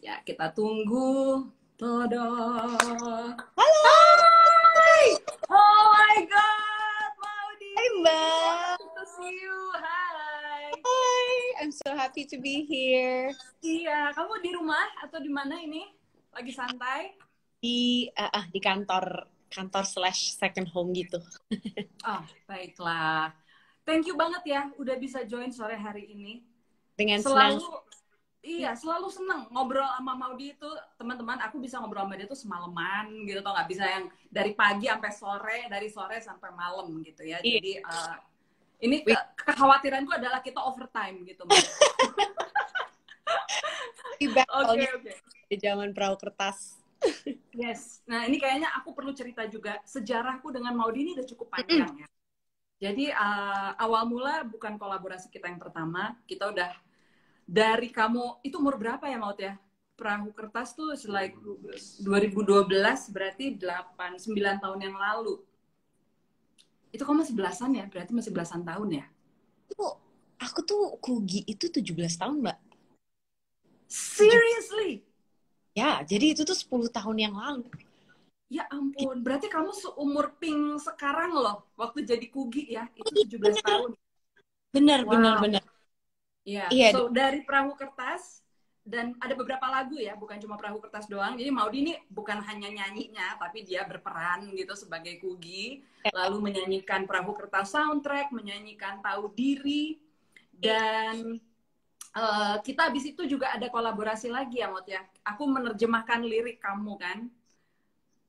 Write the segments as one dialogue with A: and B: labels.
A: Ya, kita tunggu. Todo.
B: Halo.
A: Hai. Oh my God, Maudi.
B: Hai Mbak.
A: Happy to see you. Hai.
B: Hai, I'm so happy to be here.
A: Iya, kamu di rumah atau di mana ini? Lagi santai?
B: Di kantor slash second home gitu.
A: Oh, baiklah. Thank you banget ya, udah bisa join sore hari ini.
B: Dengan senang.
A: Selalu, iya, selalu seneng ngobrol sama Maudi itu, teman-teman. Aku bisa ngobrol sama dia tuh semalaman gitu, tau nggak? Bisa yang dari pagi sampai sore, dari sore sampai malam gitu ya.
B: Iya.
A: Jadi ini kekhawatiranku adalah kita overtime gitu, Mbak. Oke.
B: Di zaman perahu kertas.
A: Yes. Nah, ini kayaknya aku perlu cerita juga. Sejarahku dengan Maudi ini udah cukup panjang ya. Jadi awal mula bukan kolaborasi kita yang pertama. Kita udah dari kamu, itu umur berapa ya Maud ya? Perahu kertas tuh like 2012, berarti 8-9 tahun yang lalu. Itu kamu masih belasan ya? Berarti masih belasan tahun ya?
B: Aku tuh Kugi itu 17 tahun, Mbak.
A: Seriously?
B: Ya, jadi itu tuh 10 tahun yang lalu.
A: Ya ampun, berarti kamu seumur Pink sekarang loh, waktu jadi Kugi ya, itu 17 tahun.
B: Benar.
A: Iya,
B: Iya.
A: so dari perahu kertas, dan ada beberapa lagu ya, bukan cuma perahu kertas doang. Jadi Maudi ini bukan hanya nyanyinya, tapi dia berperan gitu sebagai Kugi, lalu menyanyikan perahu kertas soundtrack, menyanyikan Tahu Diri, dan kita habis itu juga ada kolaborasi lagi ya, Mot ya. Aku menerjemahkan lirik kamu kan?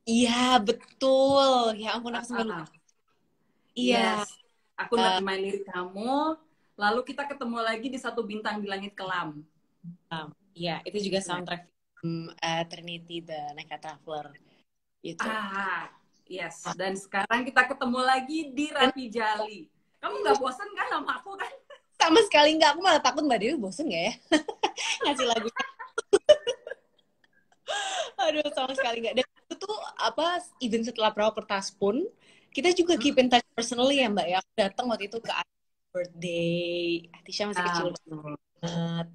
B: Iya, betul. Ya ampun, aku sampai lupa.
A: Iya. Yes. Aku nerjemahin lirik kamu, lalu kita ketemu lagi di Satu Bintang di Langit Kelam.
B: Iya, itu juga soundtrack Trinity The Naked Traveler. Itu.
A: Yes. Dan sekarang kita ketemu lagi di Rapi Jali. Kamu nggak bosen kan sama aku kan?
B: Sama sekali nggak. Aku malah takut Mbak Dewi bosen nggak ya? Ngasih lagunya. Aduh, sama sekali nggak. Dan itu tuh even setelah perahu kertas pun, kita juga keep in touch personally ya Mbak ya. Aku datang waktu itu ke birthday. Atisha masih kecil banget.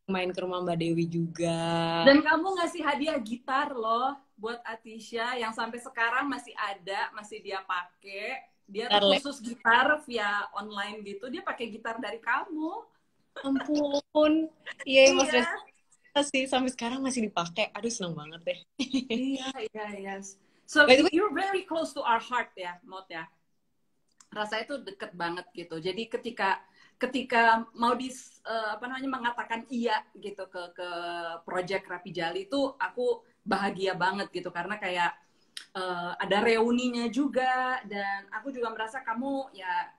B: Main ke rumah Mbak Dewi juga.
A: Dan kamu ngasih hadiah gitar loh buat Atisha yang sampai sekarang masih ada, masih dia pakai. Dia tuh khusus gitar via online gitu. Dia pakai gitar dari kamu.
B: Ampun. Iya, Mas sih sampai sekarang masih dipakai. Aduh, seneng banget deh.
A: Iya. So you're very close to our heart ya, Maud ya. Rasanya tuh deket banget gitu. Jadi ketika mau mengatakan iya gitu ke project Rapi Jali itu aku bahagia banget gitu karena kayak ada reuninya juga dan aku juga merasa kamu ya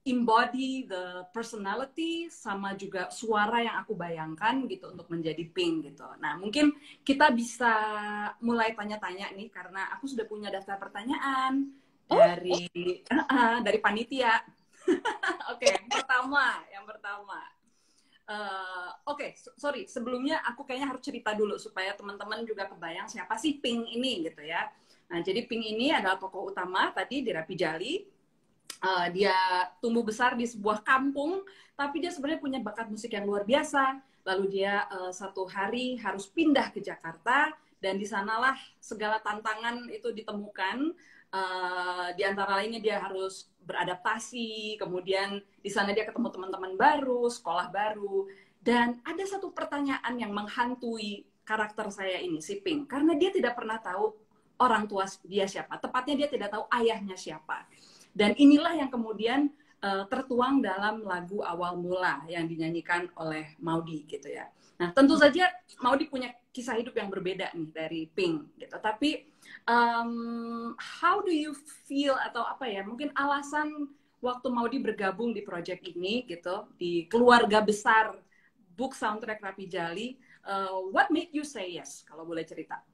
A: embody the personality sama juga suara yang aku bayangkan gitu untuk menjadi Pink gitu. Nah, mungkin kita bisa mulai tanya-tanya nih karena aku sudah punya daftar pertanyaan dari panitia. Oke, yang pertama. Sorry. Sebelumnya aku kayaknya harus cerita dulu supaya teman-teman juga kebayang siapa sih Pink ini gitu ya. Nah, jadi Pink ini adalah tokoh utama tadi di Rapi Jali. Dia tumbuh besar di sebuah kampung, tapi dia sebenarnya punya bakat musik yang luar biasa. Lalu dia satu hari harus pindah ke Jakarta, dan di sanalah segala tantangan itu ditemukan. Di antara lainnya dia harus beradaptasi, kemudian di sana dia ketemu teman-teman baru, sekolah baru, dan ada satu pertanyaan yang menghantui karakter saya ini, si Pink, karena dia tidak pernah tahu orang tua dia siapa, tepatnya dia tidak tahu ayahnya siapa. Dan inilah yang kemudian tertuang dalam lagu Awal Mula yang dinyanyikan oleh Maudi gitu ya. Nah, tentu saja Maudi punya kisah hidup yang berbeda nih dari Pink gitu. Tapi how do you feel atau apa ya? Mungkin alasan waktu Maudi bergabung di project ini gitu, di keluarga besar Book Soundtrack Rapi Jali, what made you say yes? Kalau boleh cerita.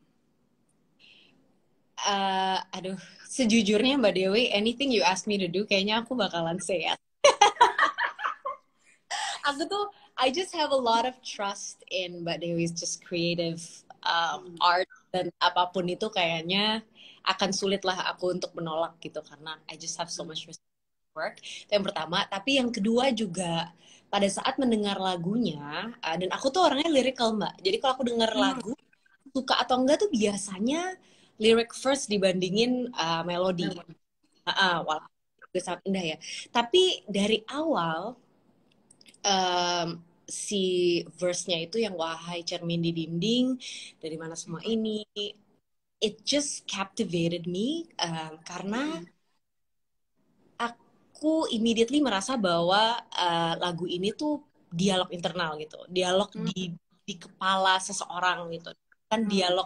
B: Sejujurnya Mbak Dewi, anything you ask me to do, kayaknya aku bakalan say yes. Aku tuh, I just have a lot of trust in Mbak Dewi's just creative art, dan apapun itu kayaknya akan sulit lah aku untuk menolak gitu, karena I just have so much respect for work. Itu yang pertama. Tapi yang kedua juga, pada saat mendengar lagunya, dan aku tuh orangnya lyrical Mbak. Jadi kalau aku dengar lagu, suka atau enggak tuh biasanya lyric first dibandingin melodi. Walaupun itu sangat indah ya. Tapi dari awal si verse-nya itu yang wahai cermin di dinding, dari mana semua ini, it just captivated me karena aku immediately merasa bahwa lagu ini tuh dialog internal gitu, dialog di kepala seseorang gitu, kan dialog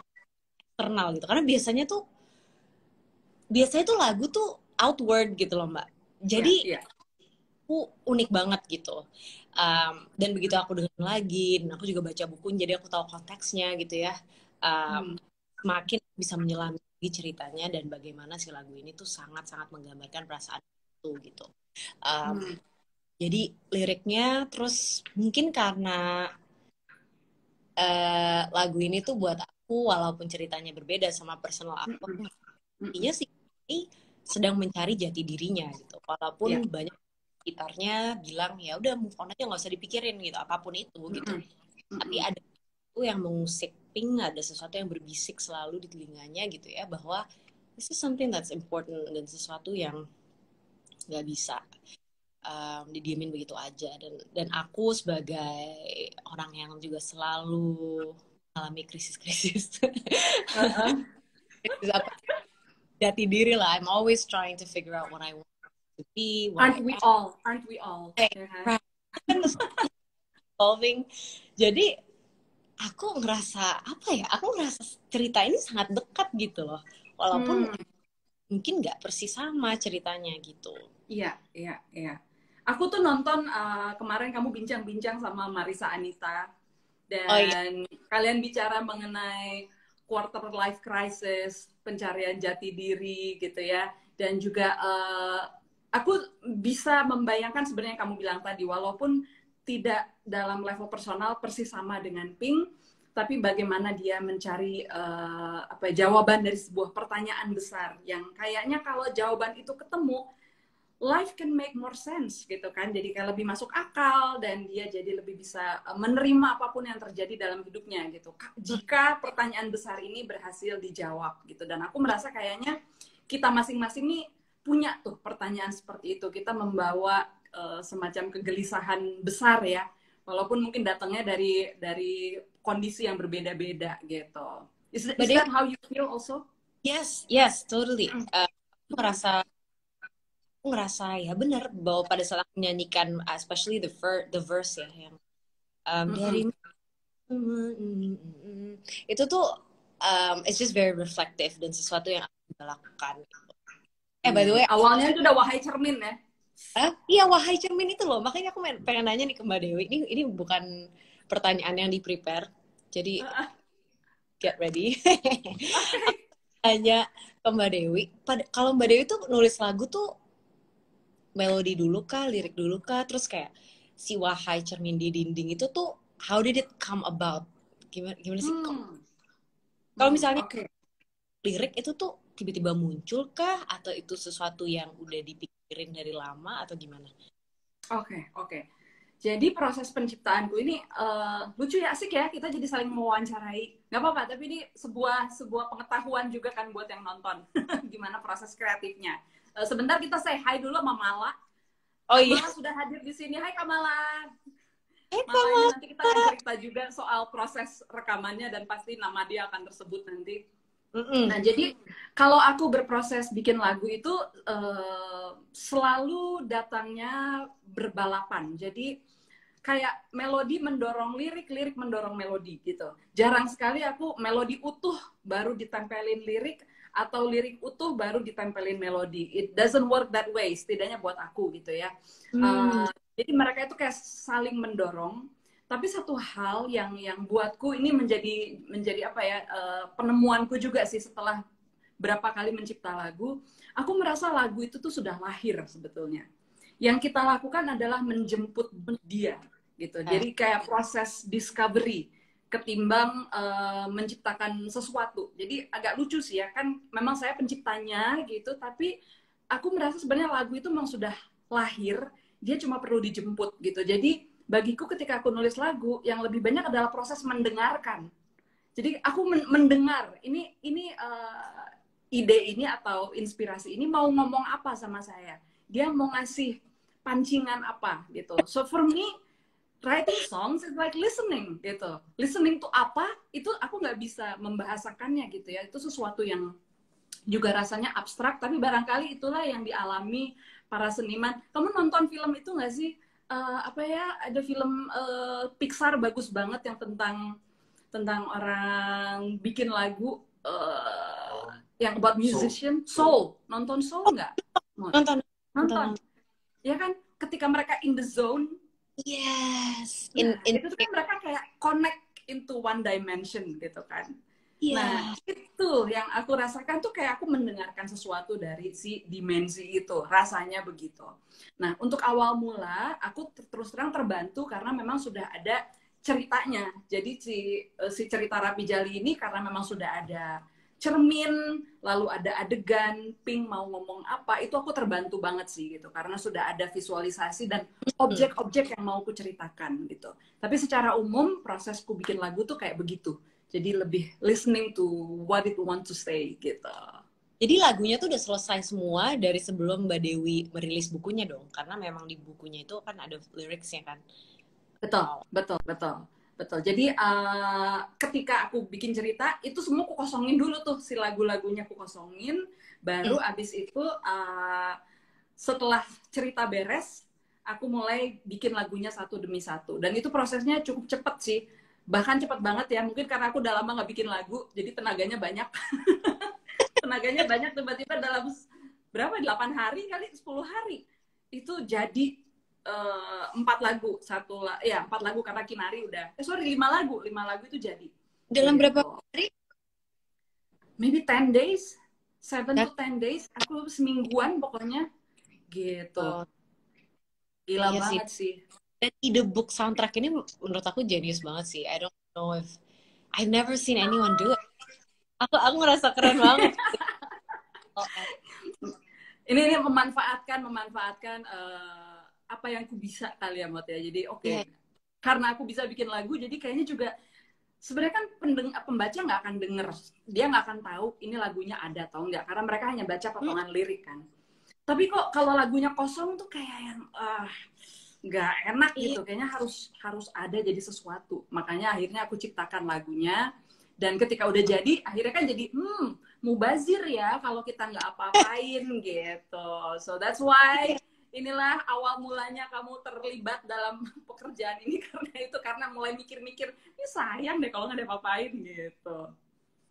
B: eksternal gitu. Karena biasanya tuh lagu tuh outward gitu loh Mbak. Jadi aku unik banget gitu. Dan begitu aku dengerin lagi, dan aku juga baca buku, jadi aku tahu konteksnya gitu ya. Semakin bisa menyelami ceritanya dan bagaimana si lagu ini tuh sangat-sangat menggambarkan perasaan itu gitu. Jadi liriknya, terus mungkin karena lagu ini tuh buat aku, walaupun ceritanya berbeda sama personal aku, intinya sih ini sedang mencari jati dirinya gitu. Walaupun banyak sekitarnya bilang ya udah move on aja, nggak usah dipikirin gitu, apapun itu gitu. Tapi ada itu yang mengusik Pink, ada sesuatu yang berbisik selalu di telinganya gitu ya, bahwa this is something that's important dan sesuatu yang nggak bisa didiemin begitu aja. Dan aku sebagai orang yang juga selalu mengalami krisis-krisis jati diri lah, I'm always trying to figure out what I want to be.
A: Aren't we all?
B: Evolving. Jadi aku ngerasa aku ngerasa cerita ini sangat dekat gitu loh, walaupun mungkin nggak persis sama ceritanya gitu.
A: Iya. Aku tuh nonton kemarin kamu bincang-bincang sama Marissa Anita, dan kalian bicara mengenai quarter life crisis, pencarian jati diri gitu ya, dan juga aku bisa membayangkan sebenarnya kamu bilang tadi, walaupun tidak dalam level personal persis sama dengan Pink, tapi bagaimana dia mencari jawaban dari sebuah pertanyaan besar yang kayaknya kalau jawaban itu ketemu, life can make more sense gitu kan, jadi kayak lebih masuk akal dan dia jadi lebih bisa menerima apapun yang terjadi dalam hidupnya gitu, jika pertanyaan besar ini berhasil dijawab gitu. Dan aku merasa kayaknya kita masing-masing nih punya tuh pertanyaan seperti itu, kita membawa semacam kegelisahan besar ya, walaupun mungkin datangnya dari kondisi yang berbeda-beda gitu. Is that how you feel also?
B: Yes, totally. Aku ngerasa ya benar bahwa pada saat aku menyanyikan, especially the verse ya, yang dari itu tuh it's just very reflective dan sesuatu yang aku lakukan. By the way,
A: awalnya itu udah wahai cermin ya.
B: Iya, wahai cermin itu loh. Makanya aku pengen nanya nih ke Mbak Dewi. Ini bukan pertanyaan yang di-prepare. Jadi get ready. Tanya ke Mbak Dewi. Kalau Mbak Dewi tuh nulis lagu tuh melodi dulu kah, lirik dulu kah, terus kayak si wahai cermin di dinding itu tuh how did it come about? Gimana sih? Kalau misalnya lirik itu tuh tiba-tiba muncul kah, atau itu sesuatu yang udah dipikirin dari lama, atau gimana?
A: Oke. Jadi proses penciptaanku ini lucu ya, asik ya, kita jadi saling mewawancarai. Gak apa-apa, tapi ini sebuah pengetahuan juga kan buat yang nonton. Gimana proses kreatifnya. Sebentar kita say hi dulu sama Mala. Mala sudah hadir di sini. Hai Kamala. Mala, nanti kita akan cerita juga soal proses rekamannya dan pasti nama dia akan tersebut nanti. Nah, jadi kalau aku berproses bikin lagu itu selalu datangnya berbalapan. Jadi kayak melodi mendorong lirik, lirik mendorong melodi gitu. Jarang sekali aku melodi utuh baru ditempelin lirik, atau lirik utuh baru ditempelin melodi. It doesn't work that way, setidaknya buat aku gitu ya. Jadi mereka itu kayak saling mendorong. Tapi satu hal yang buatku ini menjadi apa ya, penemuanku juga sih setelah berapa kali mencipta lagu, aku merasa lagu itu tuh sudah lahir sebetulnya. Yang kita lakukan adalah menjemput dia gitu. Jadi kayak proses discovery ketimbang menciptakan sesuatu. Jadi agak lucu sih ya, kan memang saya penciptanya gitu, tapi aku merasa sebenarnya lagu itu memang sudah lahir, dia cuma perlu dijemput gitu. Jadi bagiku ketika aku nulis lagu, yang lebih banyak adalah proses mendengarkan. Jadi aku mendengar ini ide ini atau inspirasi ini mau ngomong apa sama saya. Dia mau ngasih pancingan apa gitu. So for me, writing songs is like listening gitu. Listening to apa, itu aku nggak bisa membahasakannya gitu ya. Itu sesuatu yang juga rasanya abstrak, tapi barangkali itulah yang dialami para seniman. Kamu nonton film itu nggak sih? Apa ya, ada film Pixar bagus banget yang tentang orang bikin lagu yang about musician. Soul. Nonton Soul nggak?
B: Nonton.
A: Nonton. Ya kan, ketika mereka in the zone,
B: Yes.
A: itu tuh kan mereka kayak connect into one dimension gitu kan. Nah, itu yang aku rasakan tuh kayak aku mendengarkan sesuatu dari si dimensi itu, rasanya begitu. Nah, untuk awal mula, aku terus terang terbantu karena memang sudah ada ceritanya. Jadi si cerita Rapi Jali ini karena memang sudah ada cermin, lalu ada adegan, Pink mau ngomong apa, itu aku terbantu banget sih gitu. Karena sudah ada visualisasi dan objek-objek yang mau aku ceritakan gitu. Tapi secara umum, prosesku bikin lagu tuh kayak begitu. Jadi lebih listening to what it want to say gitu.
B: Jadi lagunya tuh udah selesai semua dari sebelum Mbak Dewi merilis bukunya dong, karena memang di bukunya itu kan ada liriknya kan.
A: Betul. Jadi ketika aku bikin cerita itu semua aku kosongin dulu tuh si lagu-lagunya aku kosongin, baru abis itu setelah cerita beres aku mulai bikin lagunya satu demi satu, dan itu prosesnya cukup cepet sih, bahkan cepet banget ya, mungkin karena aku udah lama nggak bikin lagu jadi tenaganya banyak. Tenaganya banyak, tiba-tiba dalam berapa 8 hari kali 10 hari itu jadi 4 lagu, 4 lagu karena Kinari udah 5 lagu itu jadi
B: dalam
A: gitu.
B: berapa hari?
A: Maybe 10 days, 7 to 10 days, aku semingguan pokoknya gitu. Gila banget sih.
B: Dan ide book soundtrack ini menurut aku jenius banget sih. I don't know if I've never seen anyone do it. Aku ngerasa keren banget.
A: Ini memanfaatkan apa yang aku bisa kali ya, Mot ya. Jadi karena aku bisa bikin lagu, jadi kayaknya juga sebenarnya kan pembaca nggak akan denger, dia nggak akan tahu ini lagunya ada atau enggak, karena mereka hanya baca potongan lirik kan. Tapi kok kalau lagunya kosong tuh kayak yang nggak enak gitu, kayaknya harus ada jadi sesuatu. Makanya akhirnya aku ciptakan lagunya, dan ketika udah jadi akhirnya kan jadi mubazir ya kalau kita nggak apa-apain gitu. So that's why inilah awal mulanya kamu terlibat dalam pekerjaan ini, karena mulai mikir-mikir ini sayang deh kalau nggak ada apa-apain gitu.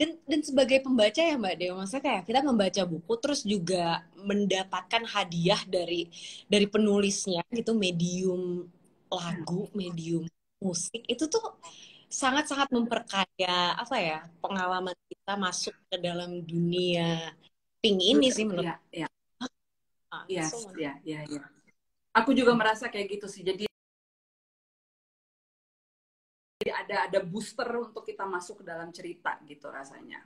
B: Dan sebagai pembaca ya Mbak Dewa, maksudnya kayak kita membaca buku terus juga mendapatkan hadiah dari penulisnya gitu, medium lagu, medium musik, itu tuh sangat-sangat memperkaya apa ya, pengalaman kita masuk ke dalam dunia Pink ini sih menurut
A: ya. Aku juga merasa kayak gitu sih. Jadi ada booster untuk kita masuk ke dalam cerita gitu rasanya.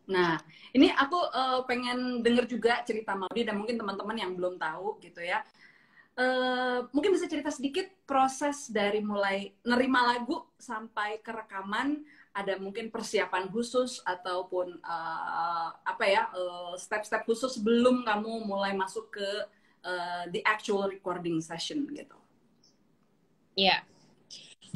A: Nah, ini aku pengen denger juga cerita Maudy, dan mungkin teman-teman yang belum tahu gitu ya. Mungkin bisa cerita sedikit proses dari mulai nerima lagu sampai ke rekaman, ada mungkin persiapan khusus ataupun step-step khusus sebelum kamu mulai masuk ke the actual recording session gitu.
B: Iya.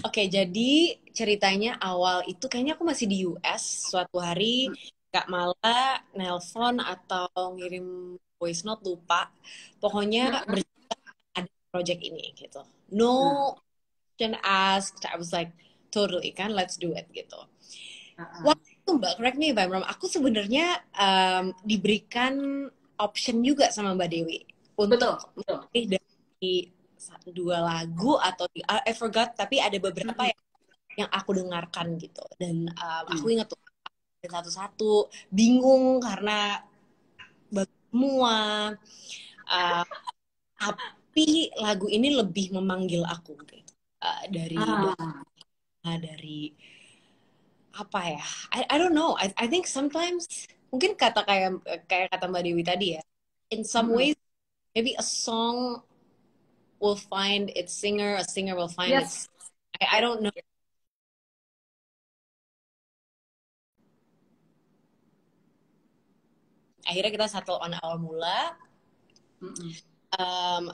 B: Oke, jadi ceritanya awal itu kayaknya aku masih di US. Suatu hari Kak Mala nelpon atau ngirim voice note, lupa. Pokoknya ada project ini gitu. No question asked. I was like, totally kan, let's do it gitu. Waktu itu Mbak, correct me if I'm wrong, aku sebenarnya diberikan option juga sama Mbak Dewi untuk dari 2 lagu atau I forgot, tapi ada beberapa yang aku dengarkan gitu, dan aku ingat tuh satu-satu bingung karena bagus semua, tapi lagu ini lebih memanggil aku gitu, dari apa ya, I don't know, I think sometimes mungkin kayak kata Mbak Dewi tadi ya, in some ways maybe a song will find its singer, a singer will find
A: Yes.
B: its... I don't know. Akhirnya kita settle on awal mula.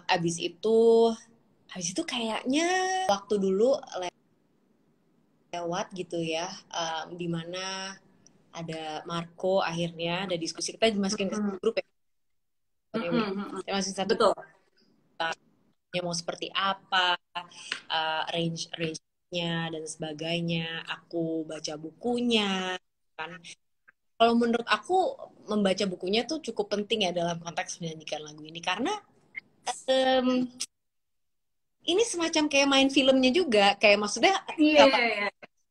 B: Abis itu kayaknya waktu dulu lewat gitu ya, dimana ada Marco, akhirnya ada diskusi, kita dimasukin ke grup ya. Kita masih satu.
A: Betul.
B: Mau seperti apa, range-nya dan sebagainya. Aku baca bukunya kan. Kalau menurut aku membaca bukunya tuh cukup penting ya dalam konteks menyanyikan lagu ini, karena ini semacam kayak main filmnya juga, kayak maksudnya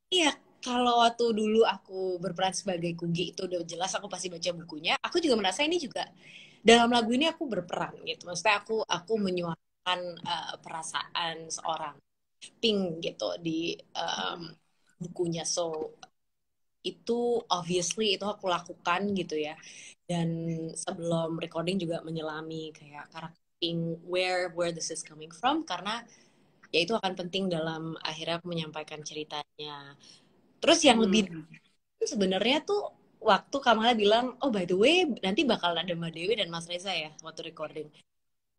B: iya, kalau waktu dulu aku berperan sebagai Kugi itu udah jelas aku pasti baca bukunya. Aku juga merasa ini juga dalam lagu ini aku berperan gitu. Maksudnya aku menyuarakan perasaan seorang Pink gitu di bukunya. So itu obviously itu aku lakukan gitu ya. Dan sebelum recording juga menyelami kayak karakter Pink, where this is coming from, karena ya itu akan penting dalam akhirnya aku menyampaikan ceritanya. Terus yang lebih sebenarnya tuh waktu Kamala bilang, oh by the way nanti bakal ada Mbak Dewi dan Mas Reza ya waktu recording.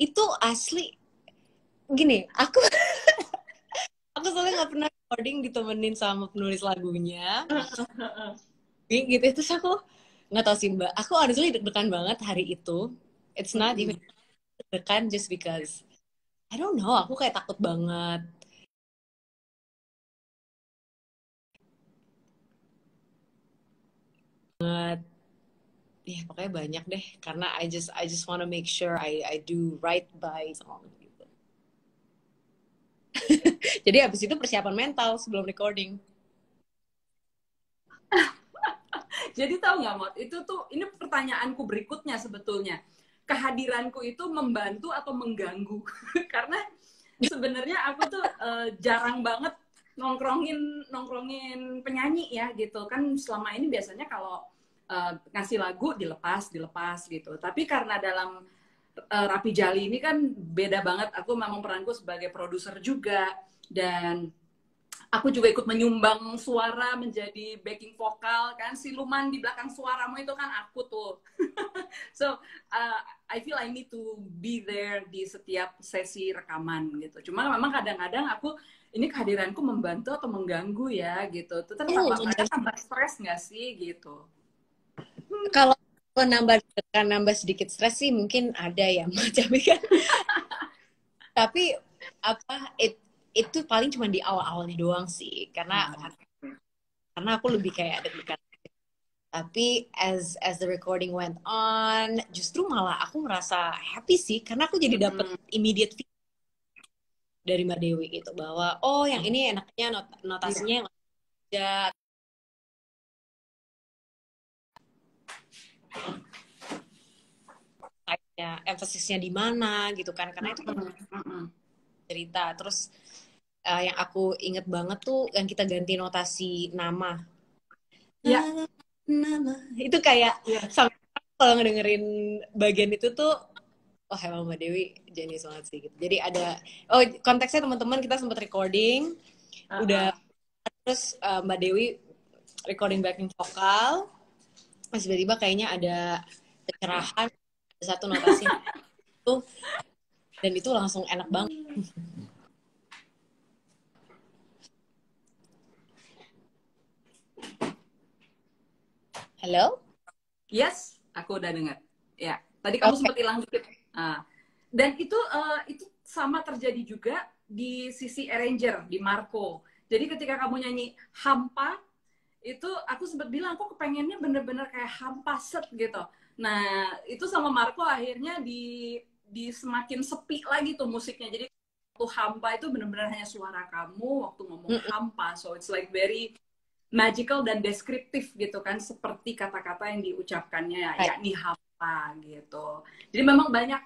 B: Itu asli gini, aku soalnya nggak pernah recording ditemenin sama penulis lagunya. Gitu, terus aku nggak tahu sih Mbak, aku honestly deg-degan banget hari itu. It's not even deg-degan just because I don't know, aku kayak takut banget. Ya pokoknya banyak deh, karena I just wanna make sure I do right by song gitu. Jadi abis itu persiapan mental sebelum recording.
A: Jadi tahu nggak Mot, itu tuh ini pertanyaanku berikutnya sebetulnya. Kehadiranku itu membantu atau mengganggu? Karena sebenarnya aku tuh jarang banget nongkrongin penyanyi ya gitu kan. Selama ini biasanya kalau ngasih lagu dilepas gitu. Tapi karena dalam Rapi Jali ini kan beda banget. Aku memang peranku sebagai produser juga, dan aku juga ikut menyumbang suara menjadi backing vokal kan. Siluman di belakang suaramu itu kan aku tuh. So I feel I need to be there di setiap sesi rekaman gitu. Cuma memang kadang-kadang ini kehadiranku membantu atau mengganggu ya gitu. Itu tambah stres nggak sih gitu?
B: Kalau nambah sedikit stres sih mungkin ada ya, tapi kan tapi itu paling cuma di awal-awalnya doang sih, karena aku lebih kayak deg-degan. Tapi as the recording went on, justru malah aku merasa happy sih, karena aku jadi dapet immediate feedback dari Mbak Dewi gitu, bahwa oh yang ini enaknya notasinya yang aja, kayak emphasisnya di mana gitu kan, karena itu kan cerita. Terus yang aku inget banget tuh yang kita ganti notasi nama.
A: Ya.
B: Nama itu kayak sampai kalau ngedengerin bagian itu tuh, oh emang Mbak Dewi jenius banget sih gitu. Jadi ada konteksnya teman-teman, kita sempat recording udah, terus Mbak Dewi recording backing vokal, terus tiba-tiba kayaknya ada kecerahan, ada satu notasi itu, dan itu langsung enak banget. Halo?
A: Yes, aku udah dengar. Ya, tadi kamu sempat hilang dikit. Dan itu sama terjadi juga di sisi arranger di Marco. Jadi ketika kamu nyanyi hampa, itu aku sempat bilang aku kepengennya bener-bener kayak hampa set gitu. Nah, itu sama Marco akhirnya di semakin sepi lagi tuh musiknya. Jadi waktu hampa itu bener-bener hanya suara kamu waktu ngomong hampa. So it's like very magical dan deskriptif gitu kan, seperti kata-kata yang diucapkannya yakni hampa gitu. Jadi memang banyak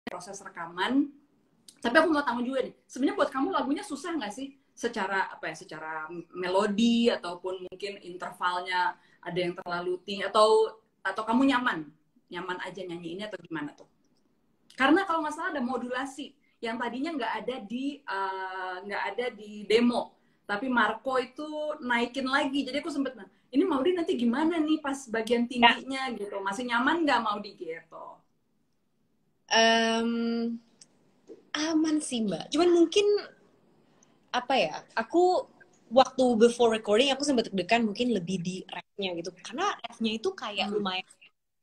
A: proses rekaman. Tapi aku mau tahu juga nih, sebenarnya buat kamu lagunya susah nggak sih? Secara secara melodi ataupun mungkin intervalnya ada yang terlalu tinggi, atau kamu nyaman aja nyanyi ini atau gimana tuh? Karena kalau nggak salah ada modulasi yang tadinya nggak ada di demo, tapi Marco itu naikin lagi. Jadi aku sempet, nah, ini Maudi nanti gimana nih pas bagian tingginya gitu, masih nyaman nggak Maudi gitu?
B: Aman sih Mbak, cuman mungkin apa ya, aku waktu before recording aku sempat deg-degan mungkin lebih di rap-nya gitu, karena rap-nya itu kayak lumayan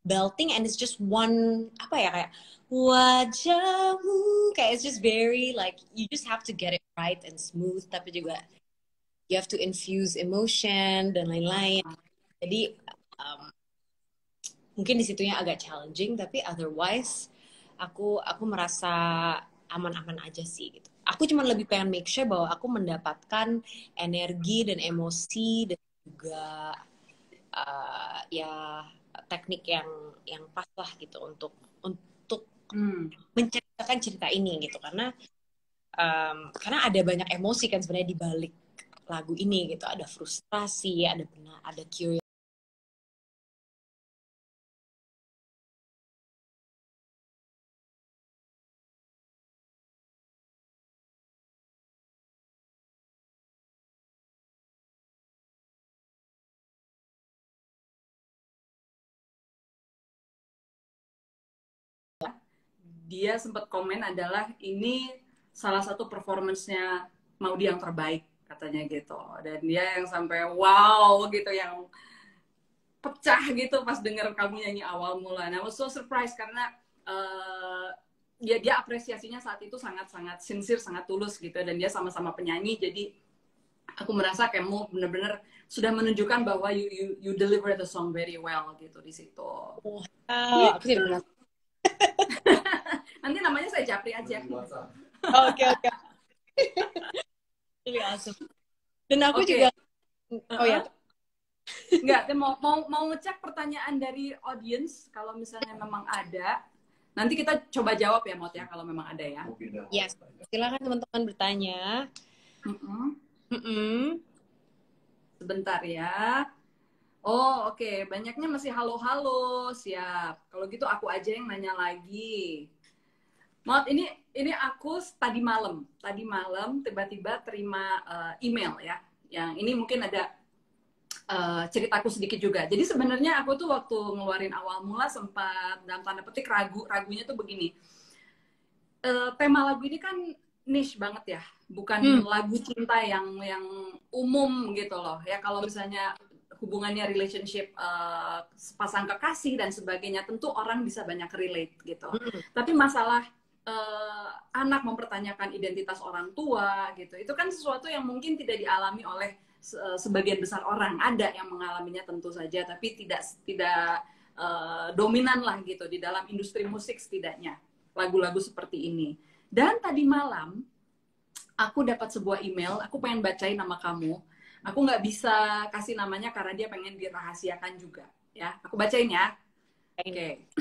B: belting and it's just one, apa ya, kayak wajahmu, kayak it's just very like you just have to get it right and smooth, tapi juga you have to infuse emotion dan lain-lain. Jadi mungkin di situnya agak challenging, tapi otherwise aku merasa aman-aman aja sih gitu. Aku cuma lebih pengen make sure bahwa aku mendapatkan energi dan emosi dan juga ya teknik yang pas lah gitu untuk menceritakan cerita ini gitu, karena ada banyak emosi kan sebenarnya di balik lagu ini gitu, ada frustrasi, ada curiosity.
A: Dia sempat komen adalah ini salah satu performance-nya Maudi yang terbaik katanya gitu, dan dia yang sampai wow gitu, yang pecah gitu pas denger kamu nyanyi awal mula. Nah, I was so surprised karena ya dia apresiasinya saat itu sangat-sangat sincere, sangat tulus gitu, dan dia sama-sama penyanyi. Jadi aku merasa kamu bener-bener sudah menunjukkan bahwa you deliver the song very well gitu di situ.
B: Wow, aku tidak pernah.
A: Nanti namanya saya Japri aja.
B: Oke. Really awesome. Dan aku juga ya.
A: Enggak, mau ngecek pertanyaan dari audience kalau misalnya memang ada. Nanti kita coba jawab ya, Mot ya, kalau memang ada ya.
B: Yes. Silakan teman-teman bertanya.
A: Sebentar ya. Oh, oke. Banyaknya masih halo-halo. Siap. Kalau gitu aku aja yang nanya lagi. Mot, ini aku tadi malam tiba-tiba terima email ya. Yang ini mungkin ada ceritaku sedikit juga. Jadi sebenarnya aku tuh waktu ngeluarin awal mula sempat dalam tanda petik ragunya tuh begini. Tema lagu ini kan niche banget ya, bukan lagu cinta yang umum gitu loh. Ya kalau misalnya hubungannya relationship, sepasang kekasih dan sebagainya, tentu orang bisa banyak relate gitu. Tapi masalah anak mempertanyakan identitas orang tua gitu, itu kan sesuatu yang mungkin tidak dialami oleh sebagian besar orang. Ada yang mengalaminya tentu saja, tapi tidak dominan lah gitu di dalam industri musik, setidaknya lagu-lagu seperti ini. Dan tadi malam aku dapat sebuah email, aku pengen bacain nama kamu. Aku nggak bisa kasih namanya karena dia pengen dirahasiakan juga ya. Aku bacain ya. Oke.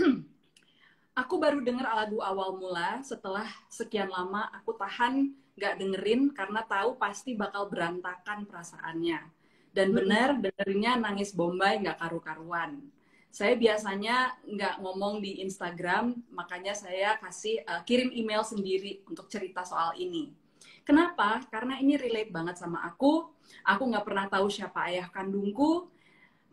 A: Aku baru denger lagu awal mula setelah sekian lama aku tahan gak dengerin karena tahu pasti bakal berantakan perasaannya. Dan bener dengerinnya nangis bombay gak karu-karuan. Saya biasanya nggak ngomong di Instagram, makanya saya kirim email sendiri untuk cerita soal ini. Kenapa? Karena ini relate banget sama aku. Aku nggak pernah tahu siapa ayah kandungku.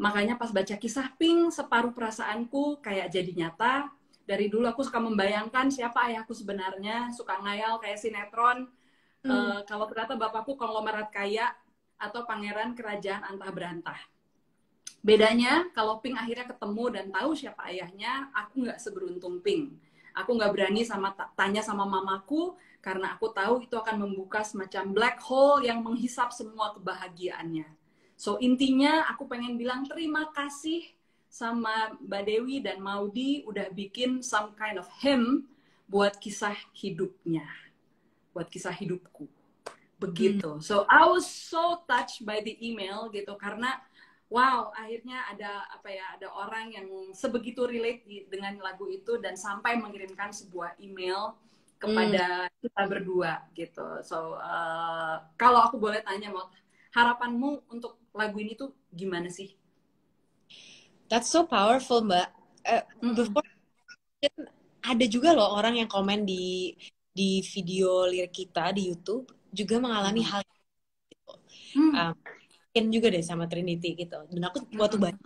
A: Makanya pas baca kisah Pink, separuh perasaanku kayak jadi nyata. Dari dulu aku suka membayangkan siapa ayahku sebenarnya, suka ngayal kayak sinetron. Kalau ternyata bapakku konglomerat kaya atau pangeran kerajaan antah berantah. Bedanya kalau Pink akhirnya ketemu dan tahu siapa ayahnya, aku nggak seberuntung Pink. Aku nggak berani tanya sama mamaku karena aku tahu itu akan membuka semacam black hole yang menghisap semua kebahagiaannya. So intinya aku pengen bilang terima kasih sama Mbak Dewi dan Maudi udah bikin some kind of hymn buat kisah hidupnya, buat kisah hidupku. Begitu. So I was so touched by the email gitu, karena wow, akhirnya ada orang yang sebegitu relate dengan lagu itu dan sampai mengirimkan sebuah email kepada kita berdua gitu. So kalau aku boleh tanya, Mot, harapanmu untuk lagu ini tuh gimana sih?
B: That's so powerful, Mbak. Before ada juga loh orang yang komen di video lirik kita di YouTube juga mengalami hal gitu. Mungkin juga deh sama Trinity gitu. Dan aku waktu baca,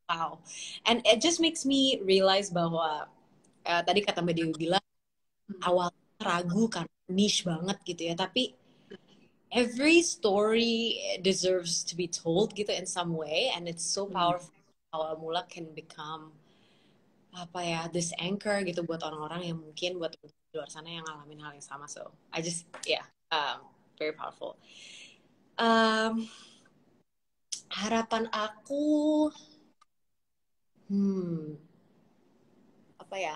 B: wow. And it just makes me realize bahwa tadi kata Mbak Dewi bilang awal ragu kan niche banget gitu ya, tapi every story deserves to be told gitu in some way, and it's so powerful. Awal mula can become apa ya, this anchor gitu buat orang-orang yang mungkin buat di luar sana yang ngalamin hal yang sama. So I just very powerful. Harapan aku apa ya,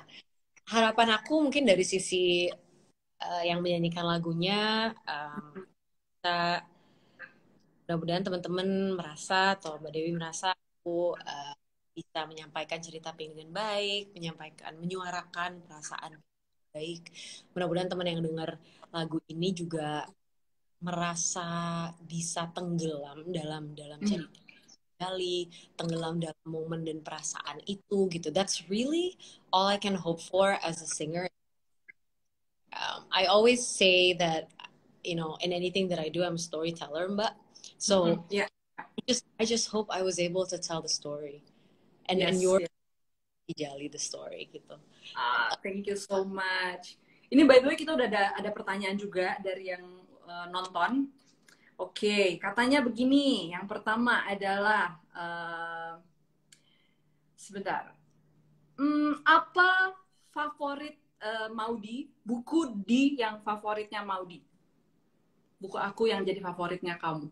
B: harapan aku mungkin dari sisi yang menyanyikan lagunya, kita mudah-mudahan teman-teman merasa atau Mbak Dewi merasa aku bisa menyampaikan cerita Pink dengan baik, menyuarakan perasaan baik. Mudah-mudahan teman yang dengar lagu ini juga merasa bisa tenggelam dalam cerita kali, tenggelam dalam momen dan perasaan itu gitu. That's really all I can hope for as a singer. I always say that, you know, in anything that I do, I'm a storyteller, Mbak. So I just hope I was able to tell the story, and your Jali the story gitu.
A: Thank you so much. Ini by the way kita udah ada pertanyaan juga dari yang nonton. Oke, katanya begini. Yang pertama adalah sebentar. Apa favorit Maudy? Buku di yang favoritnya Maudy? Buku aku yang jadi favoritnya kamu.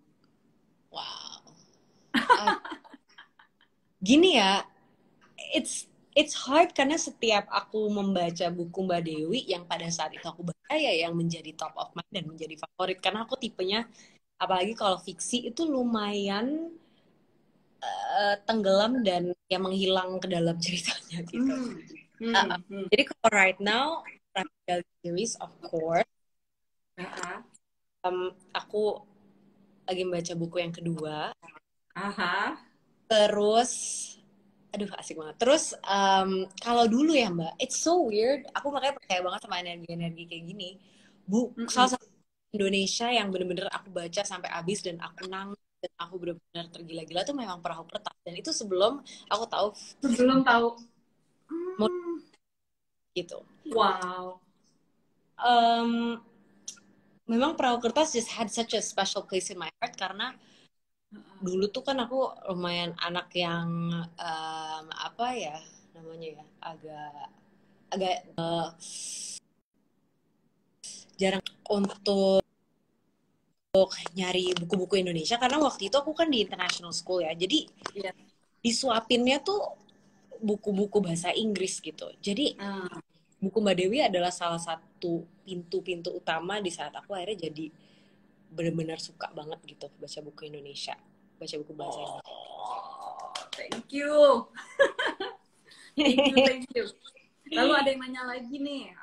B: Wow. Gini ya, it's hard karena setiap aku membaca buku Mbak Dewi yang pada saat itu aku baca ya yang menjadi top of mind dan menjadi favorit, karena aku tipenya apalagi kalau fiksi itu lumayan tenggelam dan ya menghilang ke dalam ceritanya gitu. Jadi kalau right now series of course, aku lagi membaca buku yang kedua. Terus aduh asik banget. Terus kalau dulu ya Mbak, it's so weird. Aku makanya percaya banget sama energi-energi kayak gini. Salah satu Indonesia yang bener-bener aku baca sampai habis dan aku nangis dan aku bener-bener tergila-gila tuh memang Perahu Kertas. Dan itu sebelum aku tahu.
A: Sebelum tahu.
B: Gitu.
A: Wow.
B: Memang Perahu Kertas just had such a special place in my heart karena dulu tuh kan aku lumayan anak yang apa ya namanya ya, agak jarang untuk nyari buku-buku Indonesia karena waktu itu aku kan di international school ya, jadi disuapinnya tuh buku-buku bahasa Inggris gitu. Jadi buku Mbak Dewi adalah salah satu pintu-pintu utama di saat aku akhirnya jadi benar-benar suka banget gitu baca buku Indonesia, baca buku bahasa Inggris.
A: Thank you. Thank you. Lalu ada yang nanya lagi nih,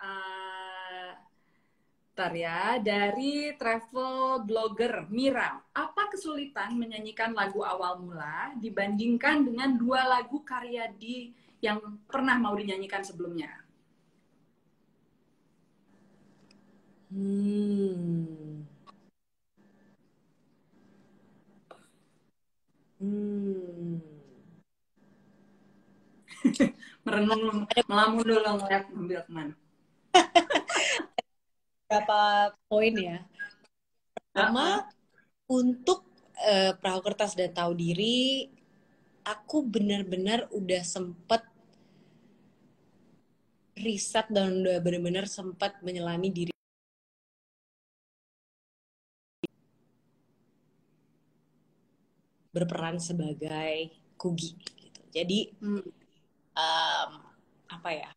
A: dari travel blogger Mira. Apa kesulitan menyanyikan lagu awal mula dibandingkan dengan 2 lagu karya yang pernah mau dinyanyikan sebelumnya? Merenung, melamun dulu ngeliat mobil kemana.
B: Berapa poin ya? Pertama, untuk Perahu Kertas dan Tahu Diri, aku benar-benar udah sempet riset dan udah benar-benar sempat menyelami diri berperan sebagai Kugi gitu. Jadi apa ya?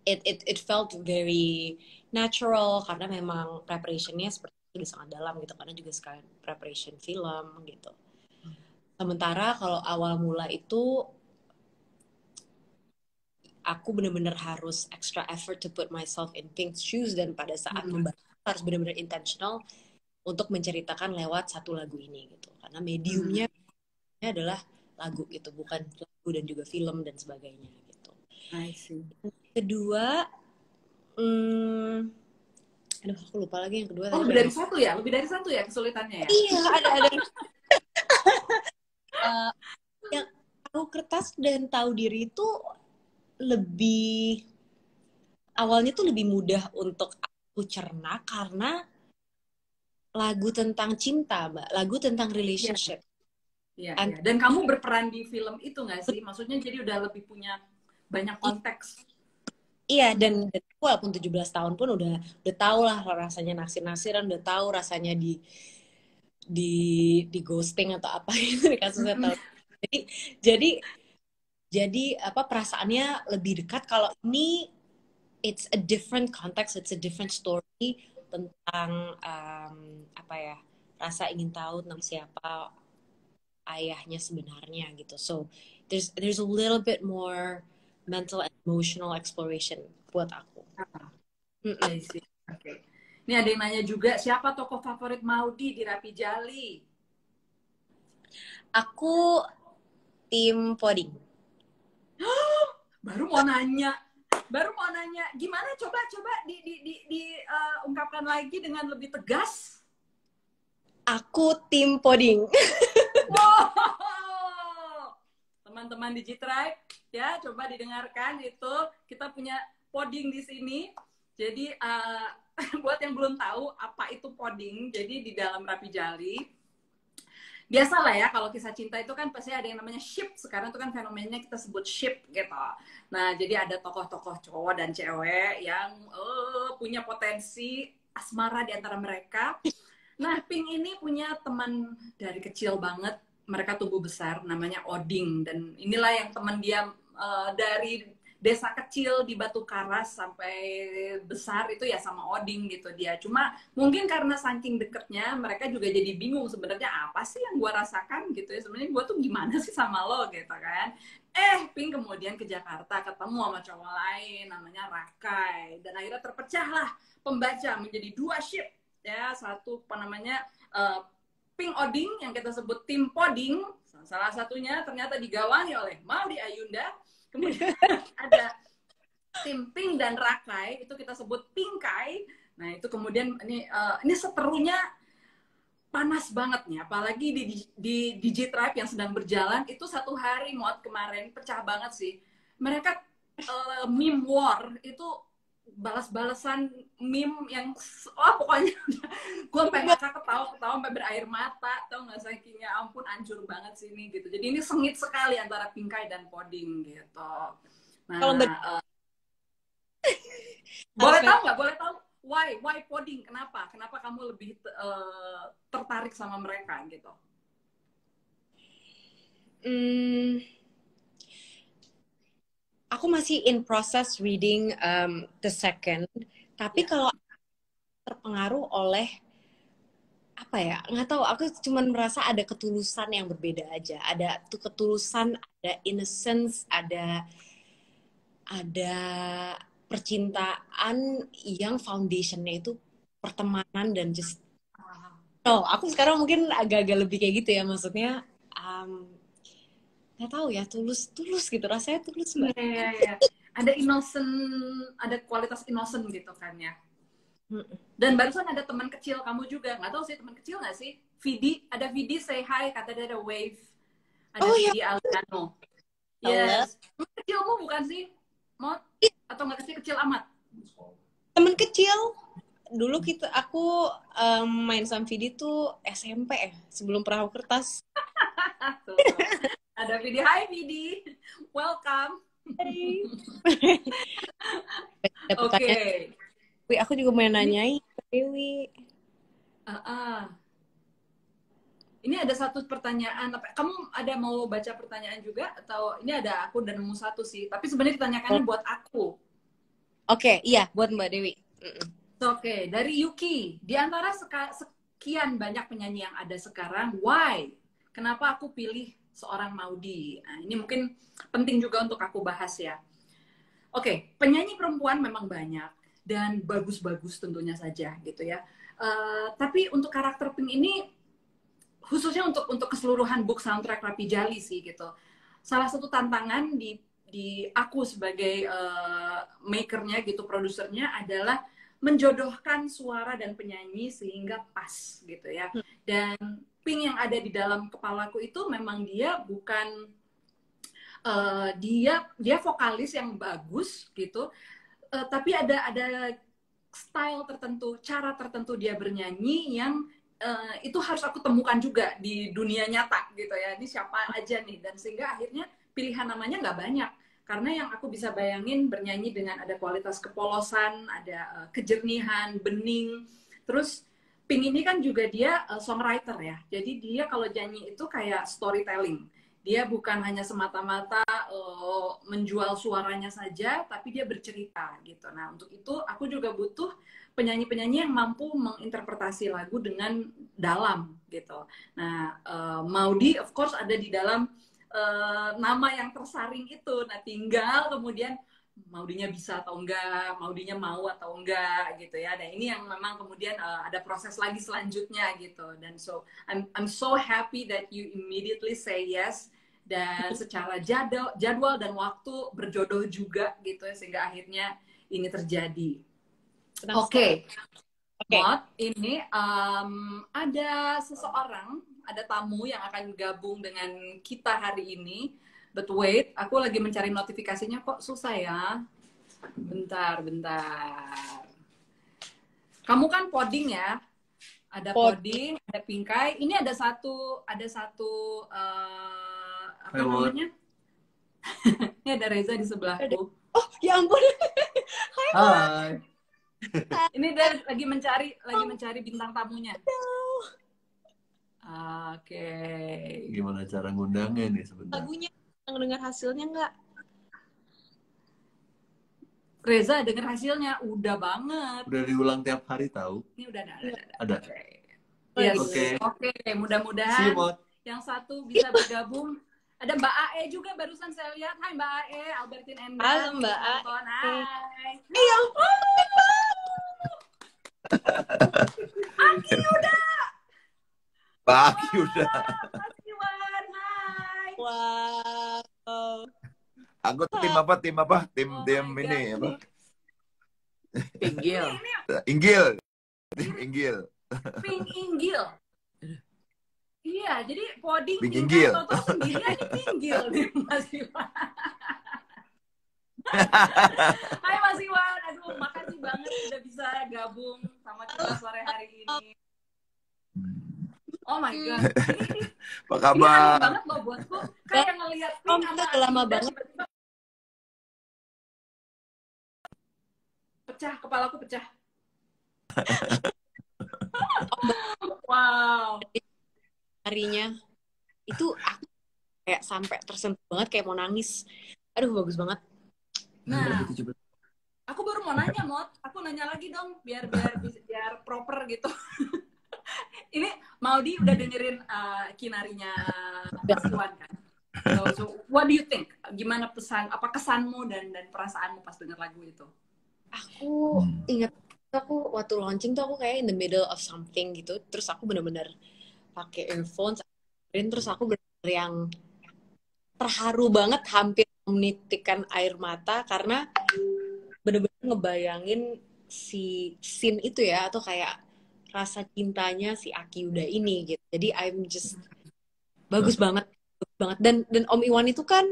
B: It felt very natural karena memang preparationnya seperti itu sangat dalam gitu, karena juga sekalian preparation film gitu. Sementara kalau awal mula itu aku benar-benar harus extra effort to put myself in Pink's shoes, dan pada saat membaca harus benar-benar intentional untuk menceritakan lewat satu lagu ini gitu, karena mediumnya adalah lagu gitu, bukan lagu dan juga film dan sebagainya gitu.
A: I see.
B: Kedua, aduh aku lupa lagi yang kedua
A: Oh,
B: tadi.
A: lebih dari satu ya? Lebih dari satu ya kesulitannya ya?
B: Iya, ada. Yang tahu kertas dan tahu diri itu lebih, awalnya tuh lebih mudah untuk aku cerna karena lagu tentang cinta, Mbak. Lagu tentang
A: Iya,
B: relationship.
A: iya,
B: And,
A: iya. Dan kamu berperan di film itu nggak sih? Maksudnya jadi udah lebih punya banyak konteks.
B: iya, dan walaupun 17 tahun pun udah tahu lah rasanya naksir-naksiran, udah tahu rasanya di ghosting atau apa itu di kasusnya tahu. Jadi jadi apa perasaannya lebih dekat. Kalau ini it's a different context, it's a different story tentang apa ya, rasa ingin tahu tentang siapa ayahnya sebenarnya gitu. So there's a little bit more mental and emotional exploration buat aku.
A: I see. Oke. Ini ada yang nanya juga, siapa tokoh favorit Maudi di Rapi Jali?
B: Aku tim Poding.
A: Baru mau nanya. Gimana? Coba diungkapkan lagi dengan lebih tegas.
B: Aku tim Poding.
A: Wow. Teman-teman Digitribe, ya coba didengarkan itu. Kita punya Poding di sini. Jadi buat yang belum tahu apa itu Poding, jadi di dalam Rapi Jali. Biasalah ya, kalau kisah cinta itu kan pasti ada yang namanya ship. Sekarang itu kan fenomenanya kita sebut ship gitu. Nah, jadi ada tokoh-tokoh cowok dan cewek yang punya potensi asmara di antara mereka. Nah, Pink ini punya teman dari kecil banget. Mereka tumbuh besar, namanya Oding. Dan inilah yang teman dia dari desa kecil di Batu Karas sampai besar itu ya sama Oding gitu dia. Cuma mungkin karena saking deketnya mereka juga jadi bingung sebenarnya apa sih yang gue rasakan gitu ya. Sebenarnya gue tuh gimana sih sama lo gitu kan. Pink kemudian ke Jakarta ketemu sama cowok lain namanya Rakai. Dan akhirnya terpecahlah pembaca menjadi dua ship. Ya, satu apa namanya Pink Oding yang kita sebut tim Poding. Salah satunya ternyata digawangi oleh Maudi Ayunda. Kemudian ada tim Pink dan Rakai, itu kita sebut Pinkai. Nah, itu kemudian ini seterunya panas banget nih, apalagi di Digitribe yang sedang berjalan itu satu hari mod kemarin pecah banget sih. Mereka meme war itu balas-balasan meme yang pokoknya gue pengen ketawa sampai berair mata, tau nggak, sakingnya ampun hancur banget sih ini gitu. Jadi ini sengit sekali antara Pinkai dan Poding gitu. Nah,
B: Kalau
A: boleh tahu why Poding, kenapa kamu lebih tertarik sama mereka gitu?
B: Aku masih in process reading the second, tapi kalau terpengaruh oleh apa ya, nggak tahu, aku cuman merasa ada ketulusan yang berbeda aja, ada tuh ketulusan, ada innocence, ada percintaan yang foundationnya itu pertemanan dan just aku sekarang mungkin agak-agak lebih kayak gitu ya, maksudnya nggak tahu ya, tulus gitu, rasanya tulus banget.
A: Iya. Ada innocent, ada kualitas innocent gitu kan ya. Dan barusan ada teman kecil kamu juga, nggak tahu sih teman kecil nggak sih? Vidi, ada Vidi say hi, kata dia ada wave. Ada Vidi Aliano. Yes. Teman kecilmu bukan sih? Mot? Atau nggak kecil amat?
B: Teman kecil. Dulu aku main sama Vidi tuh SMP ya, sebelum Perahu Kertas.
A: Ada Vidi, hi Vidi, welcome. Oke.
B: Wi, aku juga mau nanyain Dewi.
A: Ini ada satu pertanyaan. Kamu ada mau baca pertanyaan juga? Atau ini ada aku dan nemu satu sih. Tapi sebenarnya ditanyakannya buat aku.
B: Oke, iya, buat Mbak Dewi.
A: Oke, dari Yuki. Di antara sekian banyak penyanyi yang ada sekarang, why? Kenapa aku pilih seorang Maudi? Nah, ini mungkin penting juga untuk aku bahas ya. Oke, penyanyi perempuan memang banyak dan bagus-bagus tentunya saja gitu ya. Tapi untuk karakter Pink ini, khususnya untuk keseluruhan book soundtrack Rapi Jali sih gitu. Salah satu tantangan di di aku sebagai makernya gitu, produsernya adalah menjodohkan suara dan penyanyi sehingga pas gitu ya. Dan Pink yang ada di dalam kepalaku itu memang dia bukan dia vokalis yang bagus gitu, tapi ada style tertentu, cara tertentu dia bernyanyi yang itu harus aku temukan juga di dunia nyata gitu ya. Ini siapa aja nih, dan sehingga akhirnya pilihan namanya nggak banyak, karena yang aku bisa bayangin bernyanyi dengan ada kualitas kepolosan, ada kejernihan, bening. Terus Pink ini kan juga dia songwriter ya, jadi dia kalau nyanyi itu kayak storytelling. Dia bukan hanya semata-mata menjual suaranya saja, tapi dia bercerita gitu. Nah, untuk itu aku juga butuh penyanyi-penyanyi yang mampu menginterpretasi lagu dengan dalam gitu. Nah, Maudy of course ada di dalam nama yang tersaring itu. Nah, tinggal kemudian Maudinya bisa atau enggak, Maudinya mau atau enggak gitu ya. Dan ini yang memang kemudian ada proses lagi selanjutnya gitu. Dan so I'm so happy that you immediately say yes, dan secara jadwal dan waktu berjodoh juga gitu ya, sehingga akhirnya ini terjadi. Oke. Mot, ini ada seseorang, ada tamu yang akan gabung dengan kita hari ini. But wait, aku lagi mencari notifikasinya kok susah ya. Bentar. Kamu kan poding ya? Ada poding, ada Pingkai. Ini ada satu apa namanya? Ini ada Reza di sebelahku.
B: Oh, ya ampun.
C: Hai.
A: Ini dia lagi mencari bintang tamunya. Oke.
C: Gimana cara ngundangnya nih sebentar?
B: Lagunya dengar hasilnya nggak?
A: Reza dengar hasilnya udah banget.
C: Udah diulang tiap hari tahu?
A: Ini udah ada.
C: Ada.
A: Yes.
C: Oke.
A: Mudah-mudahan yang satu bisa bergabung. Ada Mbak AE juga barusan saya lihat. Hai Mbak AE, Albertine Endang.
B: Halo Mbak AE.
A: Hai.
B: Iya.
A: Aki udah.
C: Pagi udah.
A: Pagi Wan, hai.
B: Wow.
C: Aku tim apa? Tim ini apa?
A: Inggil.
C: Tim Inggil.
A: Pink Inggil. Iya, jadi poding
C: Pink Inggil.
A: Toto sendiri aja Inggil nih Mas Iwan. Hai Mas Iwan, aduh makasih banget udah bisa gabung sama kita sore hari ini. Oh my god, ini
C: Apa kabar?
A: aneh banget loh buatku, kayak ngelihat Pink sama
B: Udah lama banget.
A: Pecah, kepalaku pecah. Wow.
B: Harinya itu aku kayak sampai tersentuh banget, kayak mau nangis. Aduh, bagus banget.
A: Nah, aku baru mau nanya, Mot. Aku nanya lagi dong, biar proper gitu. Ini Maudy udah dengerin kinarinya Mas Iwan kan? So, what do you think? Gimana kesanmu dan perasaanmu pas denger lagu itu?
B: Aku ingat aku waktu launching tuh aku kayak in the middle of something gitu. Terus aku bener-bener pakai earphones, terus aku bener-bener yang terharu banget, hampir menitikkan air mata karena bener-bener ngebayangin si scene itu ya, atau kayak rasa cintanya si Aki udah ini gitu. Jadi I'm just bagus banget. Dan Om Iwan itu kan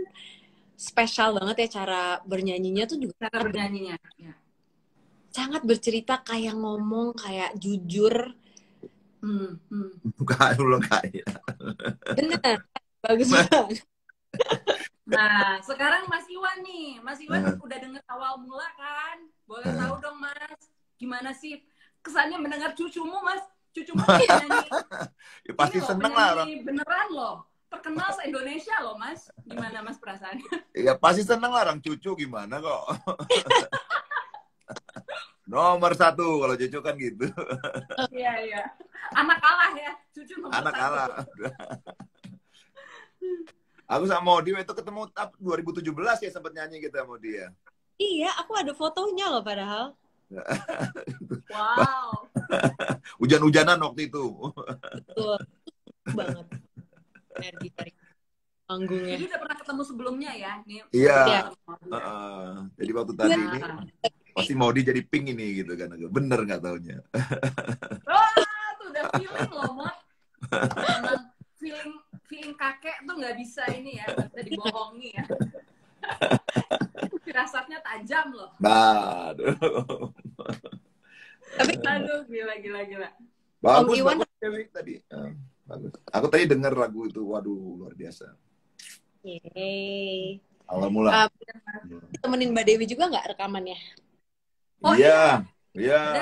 B: spesial banget ya, cara bernyanyinya tuh juga
A: cara bernyanyinya. Ya.
B: Sangat bercerita, kayak ngomong, kayak jujur.
C: Bukan belum kayak.
B: Bener, bagus banget.
A: Nah, sekarang Mas Iwan nih. Mas Iwan udah denger awal mula kan? Boleh tahu dong Mas, gimana sih kesannya mendengar cucumu Mas? Cucumu nyanyi.
C: Ya, pasti seneng lah orang.
A: Beneran loh. Terkenal se-Indonesia loh Mas. Gimana Mas perasaannya?
C: Ya pasti seneng lah orang cucu, gimana kok. Nomor 1 kalau cucu kan gitu.
A: Iya. Anak kalah ya, cucu nomor 1.
C: Anak kalah. Aku sama Maudy itu ketemu 2017 ya, sempat nyanyi gitu sama dia.
B: Iya, aku ada fotonya loh padahal.
A: Wow.
C: Hujan-hujanan waktu itu.
B: Betul banget. Energi tarik. panggungnya.
A: Jadi udah pernah ketemu sebelumnya ya? Nih,
C: Iya.
B: Iya.
C: Jadi waktu tadi ini pasti mau jadi pink ini gitu kan. Bener nggak taunya.
A: Wah, tuh udah feeling loh, Mot. Emang feeling kakek tuh nggak bisa ini ya, nggak bisa dibohongi ya. Firasatnya tajam loh.
C: Nah, aduh.
B: Tapi
A: Aduh, gila.
C: Bagus,
B: Iwan-
C: bagus Dewi tadi. Bagus. Aku tadi denger lagu itu, waduh luar biasa.
B: Yeay.
C: Awal mula.
B: Temenin Mbak Dewi juga nggak rekamannya?
A: Oh,
C: Iya.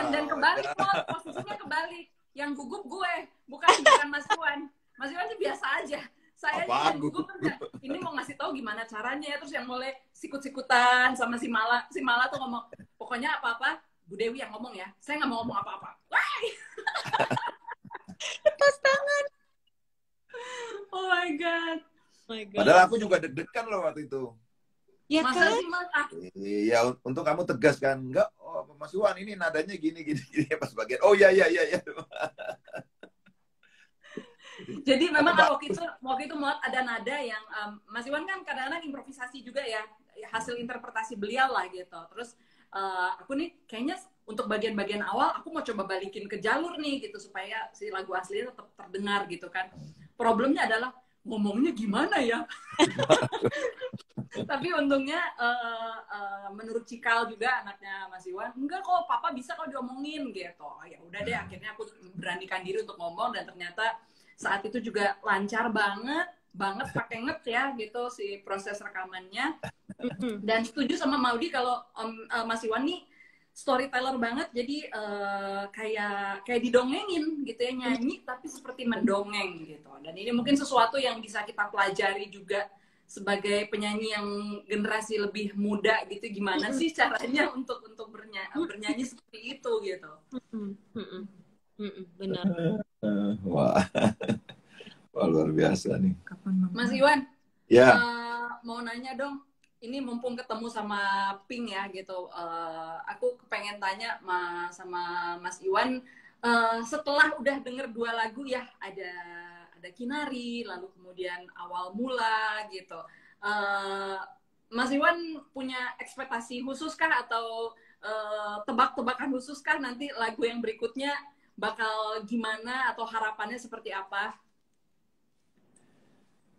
A: Dan kebalik, Mot. Posisinya kebalik. Yang gugup gue, bukan Mas Iwan. Mas Iwan sih biasa aja. Saya yang gugup kan ini mau ngasih tahu gimana caranya, terus yang mulai sikut-sikutan sama si Mala tuh ngomong, pokoknya apa-apa Bu Dewi yang ngomong ya, saya nggak mau ngomong apa-apa. Wah,
B: Lepas tangan.
A: oh my god.
C: Padahal aku juga deg-degan loh waktu itu.
B: Ya
A: Masa
B: kan?
A: sih Mas?
C: Iya, untuk kamu tegas kan? Enggak, oh, Mas Iwan ini nadanya gini. Pas bagian, oh iya.
A: Jadi memang waktu itu Mot, ada nada yang Mas Iwan kan kadang-kadang improvisasi juga ya, hasil interpretasi beliau lah gitu. Terus aku nih kayaknya untuk bagian-bagian awal aku mau coba balikin ke jalur nih gitu supaya si lagu aslinya tetap terdengar gitu kan. Problemnya adalah ngomongnya gimana ya? Tapi untungnya menurut Cikal juga anaknya Mas Iwan, enggak kok Papa bisa kok diomongin gitu. Ya udah deh, akhirnya aku beranikan diri untuk ngomong dan ternyata saat itu juga lancar banget pakai nget ya gitu si proses rekamannya. Dan setuju sama Maudi kalau Mas Iwan nih storyteller banget, jadi kayak didongengin gitu ya, nyanyi tapi seperti mendongeng gitu. Dan ini mungkin sesuatu yang bisa kita pelajari juga sebagai penyanyi yang generasi lebih muda gitu, gimana sih caranya untuk bernyanyi seperti itu gitu.
B: Benar.
C: Wah, luar biasa nih.
A: Mas Iwan,
C: Ya.
A: Mau nanya dong, ini mumpung ketemu sama Pink ya gitu, aku kepengen tanya sama Mas Iwan, setelah udah denger 2 lagu ya, ada Kinari, lalu kemudian Awal Mula gitu, Mas Iwan punya ekspektasi khusus kah atau tebak-tebakan khusus kah nanti lagu yang berikutnya bakal gimana atau harapannya seperti apa?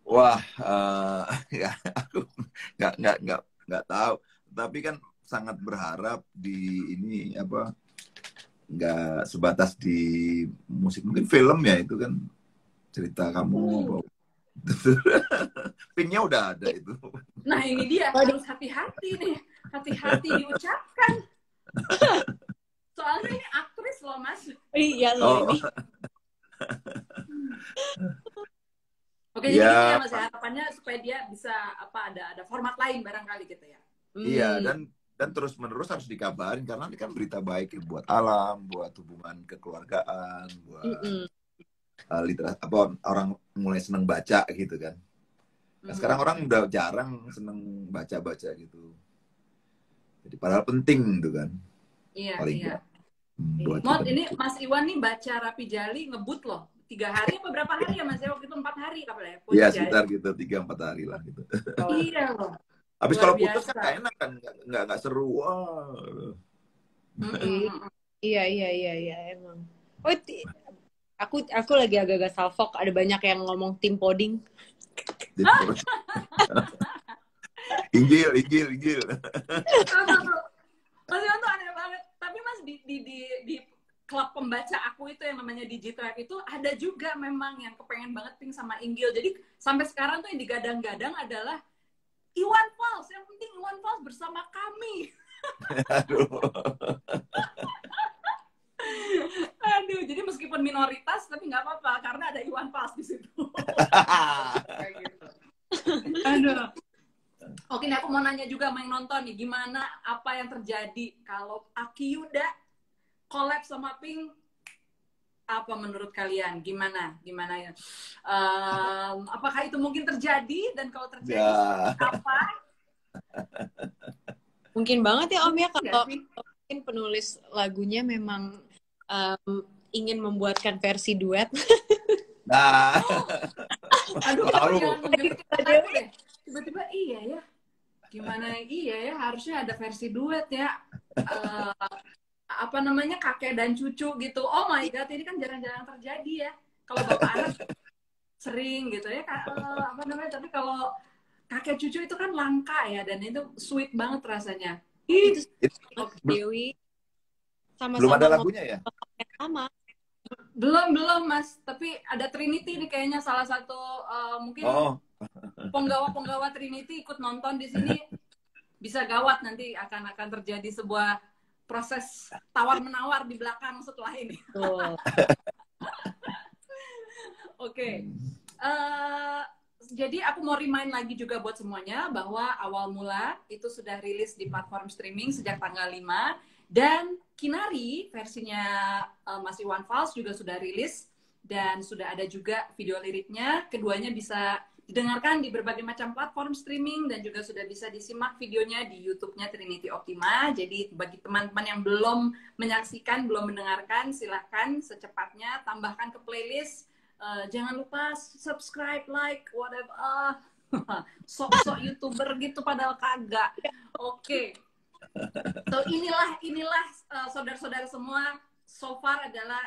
C: Wah, ya, aku nggak tahu. Tapi kan sangat berharap di ini apa, nggak sebatas di musik, mungkin film ya itu kan cerita kamu. Pinknya udah ada itu.
A: Nah ini dia, harus hati-hati nih, hati-hati diucapkan. Soalnya ini aktris loh Mas.
B: Iya loh ini.
A: Oke, jadi gitu ya Mas ya, harapannya supaya dia bisa ada format lain barangkali gitu ya.
C: Iya, dan terus-menerus harus dikabarin karena ini kan berita baik buat alam, buat hubungan kekeluargaan, buat literasi, orang mulai seneng baca gitu kan. Nah, sekarang orang udah jarang seneng baca-baca gitu. Jadi padahal penting gitu kan.
A: Iya,
C: paling
A: iya.
C: Mot,
A: ini Mas Iwan nih baca Rapi Jali ngebut loh. 3 hari apa berapa hari ya Mas? Waktu itu 4 hari kapan ya?
C: Iya, sekitar gitu 3-4 hari lah gitu.
A: Iya loh.
C: Habis kalau putus kan gak enak kan, nggak seru.
B: Iya emang. Oh, aku lagi agak-agak salfok, ada banyak yang ngomong tim poding.
C: Inggil.
A: Mas Iwan tuh aneh banget. Tapi Mas di klub pembaca aku itu yang namanya Digitrack itu ada juga memang yang kepengen banget Pink sama Inggil. Jadi sampai sekarang tuh yang digadang-gadang adalah Iwan Fals. Yang penting Iwan Fals bersama kami. Aduh, jadi meskipun minoritas tapi nggak apa-apa karena ada Iwan Fals di situ. Kayak gitu. Aduh. Oke, nih aku mau nanya juga sama yang nonton nih, gimana apa yang terjadi kalau Aki Yuda collab sama Pink? Apa menurut kalian? Gimana ya? Apakah itu mungkin terjadi dan kalau terjadi apa?
B: Mungkin banget ya Om ya kalau mungkin penulis lagunya memang ingin membuatkan versi duet.
C: Nah,
A: Aduh,
C: Malu.
A: jangan menggelitik aku deh. Tiba-tiba iya ya. Gimana iya ya, harusnya ada versi duet ya. Apa namanya, kakek dan cucu gitu. Oh my god, ini kan jarang-jarang terjadi ya. Kalau bapak anak sering gitu ya, apa namanya, tapi kalau kakek cucu itu kan langka ya, dan itu sweet banget rasanya.
B: Itu
A: Oke.
B: Dewi
C: Belum
B: sama-sama
C: ada lagunya ya?
B: yang sama.
A: Belum Mas, tapi ada Trinity nih kayaknya, salah satu mungkin
C: Oh,
A: penggawa Trinity ikut nonton di sini, bisa gawat nanti akan terjadi sebuah proses tawar menawar di belakang setelah ini.
B: Tuh.
A: Oke. Jadi aku mau remind lagi juga buat semuanya bahwa Awal Mula itu sudah rilis di platform streaming sejak tanggal 5, dan Kinari versinya Mas Iwan Fals juga sudah rilis dan sudah ada juga video liriknya. Keduanya bisa didengarkan di berbagai macam platform streaming dan juga sudah bisa disimak videonya di YouTube-nya Trinity Optima. Jadi bagi teman-teman yang belum menyaksikan, belum mendengarkan, silahkan secepatnya tambahkan ke playlist. Jangan lupa subscribe, like, whatever. Sok-sok YouTuber gitu padahal kagak. Oke. So inilah saudara-saudara semua, so far adalah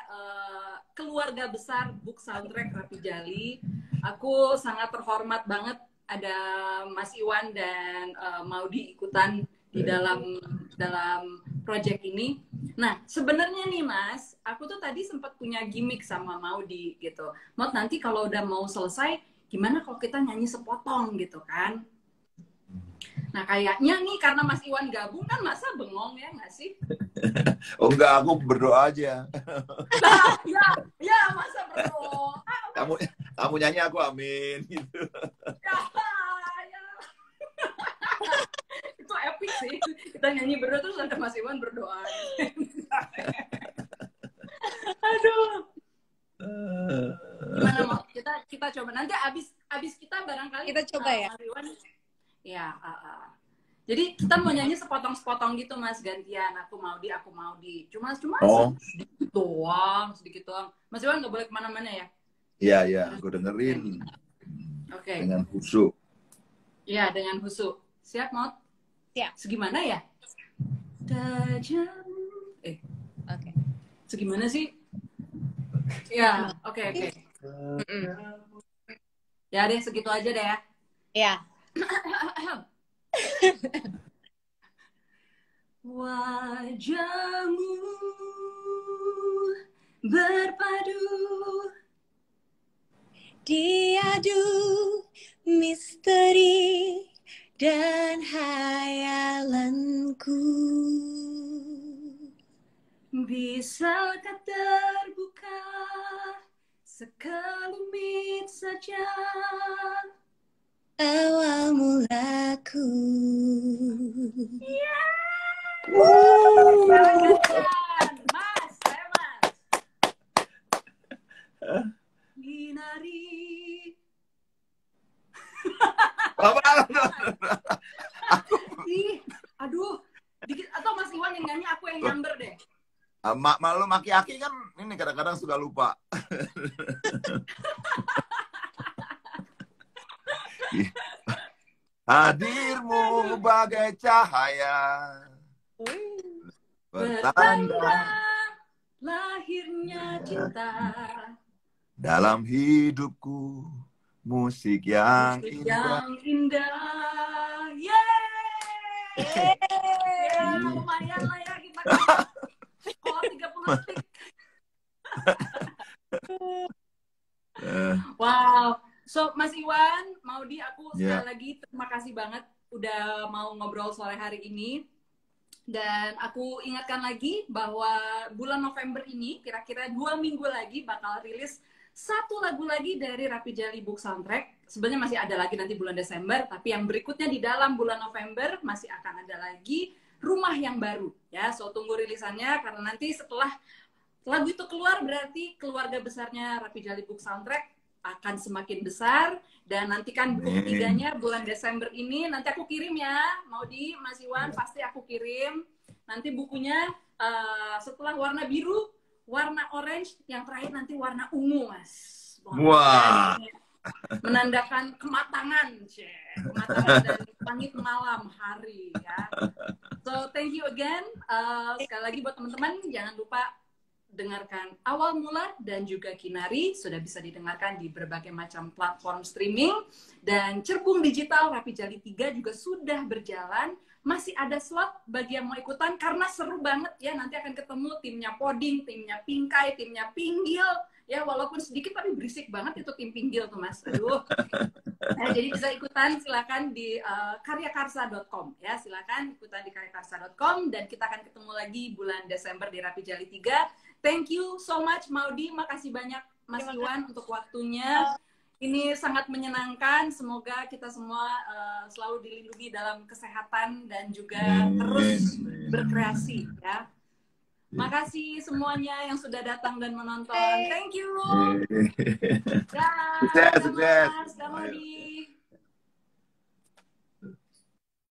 A: keluarga besar Book Soundtrack Rapi Jali. Aku sangat terhormat banget ada Mas Iwan dan Maudi ikutan di dalam project ini. Nah, sebenarnya nih Mas, aku tuh tadi sempat punya gimmick sama Maudi gitu. Maud, nanti kalau udah mau selesai, gimana kalau kita nyanyi sepotong gitu kan? Nah, kayaknya nih karena Mas Iwan gabung kan, masa bengong ya nggak sih?
C: oh enggak, aku berdoa aja.
A: Nah, ya masa berdoa?
C: Kamu nyanyi, aku amin gitu.
A: Ya. Itu epic sih. Kita nyanyi berdoa terus ada Mas Iwan berdoa. Aduh. Gimana mau? Kita coba nanti abis kita barangkali
B: Kita coba ya.
A: Mas Iwan, ya. Jadi kita mau nyanyi sepotong-sepotong gitu Mas, gantian. Aku mau di. Cuma sedikit doang. Mas Iwan nggak boleh kemana-mana ya?
C: Iya, aku dengerin.
A: Oke.
C: Dengan khusyuk.
A: Iya, dengan khusyuk. Siap, Maud?
B: Siap.
A: Segimana ya? Tajam.
B: Oke.
A: Segimana sih? Ya, oke. Ya deh, segitu aja deh ya.
B: Ya.
A: Wajahmu berpadu
B: Diadu misteri dan hayalanku.
A: Bisakah terbuka sekelumit saja
B: awal mulaku.
A: Mas, Kinari. Aduh, dikit atau Mas Iwan yang nyanyi, aku yang nyamber deh.
C: Malu maki-aki kan ini kadang-kadang suka lupa. Hadirmu bagai cahaya
A: Bertanda lahirnya cinta
C: dalam hidupku, musik yang indah.
A: Yeay! Lumayan lah ya kita kalau 30 detik. Wow. So, Mas Iwan, Maudi, aku sekali lagi terima kasih banget udah mau ngobrol sore hari ini. Dan aku ingatkan lagi bahwa bulan November ini, kira-kira 2 minggu lagi bakal rilis 1 lagu lagi dari Rapi Jali Book Soundtrack. Sebenarnya masih ada lagi nanti bulan Desember, tapi yang berikutnya di dalam bulan November masih akan ada lagi Rumah yang Baru. Ya, so tunggu rilisannya karena nanti setelah lagu itu keluar berarti keluarga besarnya Rapi Jali Book Soundtrack akan semakin besar. Dan nantikan buku ketiganya bulan Desember ini. Nanti aku kirim ya, Maudi, Mas Iwan, pasti aku kirim. Nanti bukunya setelah warna biru, warna orange, yang terakhir nanti warna ungu, Mas.
C: Wah.
A: menandakan kematangan, kematangan dan langit malam hari ya. So thank you again. Sekali lagi buat teman-teman jangan lupa dengarkan Awal Mula dan juga Kinari, sudah bisa didengarkan di berbagai macam platform streaming, dan Cerbung Digital Rapi Jali 3 juga sudah berjalan. Masih ada slot bagi yang mau ikutan karena seru banget ya, nanti akan ketemu timnya Poding, timnya Pingkai, timnya Pinggil ya, walaupun sedikit tapi berisik banget itu tim Pinggil tuh Mas. Aduh. Nah, jadi bisa ikutan silakan di karyakarsa.com ya, silakan ikutan di karyakarsa.com, dan kita akan ketemu lagi bulan Desember di Rapi Jali 3. Thank you so much Maudi, makasih banyak Mas Iwan untuk waktunya. Ini sangat menyenangkan, semoga kita semua selalu dilindungi dalam kesehatan dan juga terus berkreasi ya. Makasih semuanya yang sudah datang dan menonton. Thank you.
C: Sukses, sukses.
A: Maudi.